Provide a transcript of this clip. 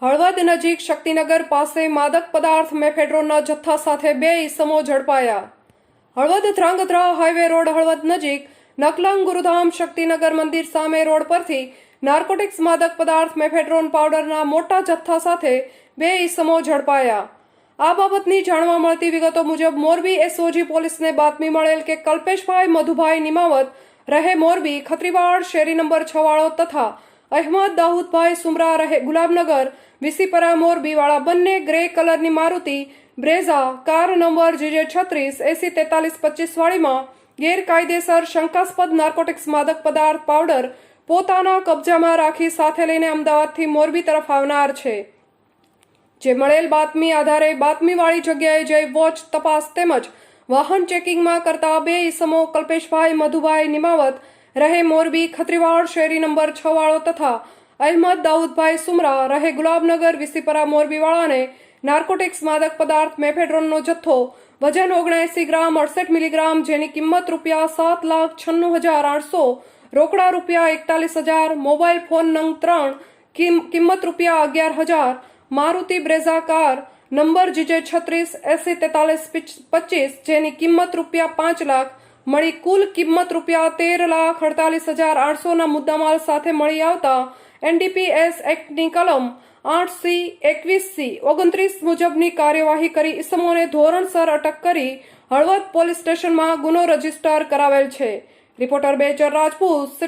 હળવદ નજીક શક્તિનગર પાસે માદક પદાર્થ મેફેડ્રોનના જથ્થા સાથે 2 ઈસમો ઝડપાયા. હળવદ ધ્રાંગધ્રા હાઈવે રોડ હળવદ નજીક નકલંગ ગુરુધામ શક્તિનગર મંદિર સામે રોડ પરથી નાર્કોટિક્સ માદક પદાર્થ મેફેડ્રોન પાવડરના મોટા જથ્થા સાથે 2 ઈસમો ઝડપાયા. આ બાબતની જાણવા મળતી વિગતો મુજબ મોરબી એસઓજી પોલીસને બાતમી મળેલ કે કલ્પેશભાઈ મધુભાઈ નિમાવત રહે મોરબી ખત્રીવાડ શેરી નંબર 6 વાળો તથા અહેમદ દાઉદભાઈ સુમરા રહે ગુલાબનગર વિસીપરા મોરબી વાળા બંને ગ્રે કલરની Maruti Brezza car number JJ36 804325 વાળીમાં ગેરકાયદેસર શંકાસ્પદ નાર્કોટિક્સ માદક પદાર્થ પાવડર પોતાના કબજામાં રાખી સાથે લઈને અમદાવાદથી મોરબી તરફ આવનાર છે. જે મળેલ બાતમી આધારે બાતમીવાળી જગ્યાએ જઈ વોચ તપાસ તેમજ વાહન ચેકિંગમાં કરતા 2 ઈસમો કલ્પેશભાઈ મધુભાઈ નિમાવત રહે મોરબી ખત્રીવાડ શેરી નંબર 6 વાળો તથા અહેમદ દાઉદભાઈ સુમરા રહે ગુલાબનગર વિસીપરા મોરબી વાળાને નાર્કોટિક્સ માદક પદાર્થ મેફેડ્રોનનો જથ્થો વજન 79 ગ્રામ 68 મિલીગ્રામ જેની કિંમત ₹7,96,800 રોકડા ₹41,000 મોબાઈલ ફોન નંગ 3 કિંમત ₹11,000 Maruti Brezza car number JJ36 804325 જેની કિંમત ₹5 લાખ મળી કુલ કિંમત ₹13,48,800 ના મુદ્દામાલ સાથે મળી આવતા NDPS એક્ટની કલમ 8C 21C 29 મુજબની કાર્યવાહી કરી ઈસમોને ધોરણસર અટક કરી હળવદ પોલીસ સ્ટેશનમાં ગુનો રજીસ્ટર કરાવેલ છે. રિપોર્ટર બેચર રાજપૂત.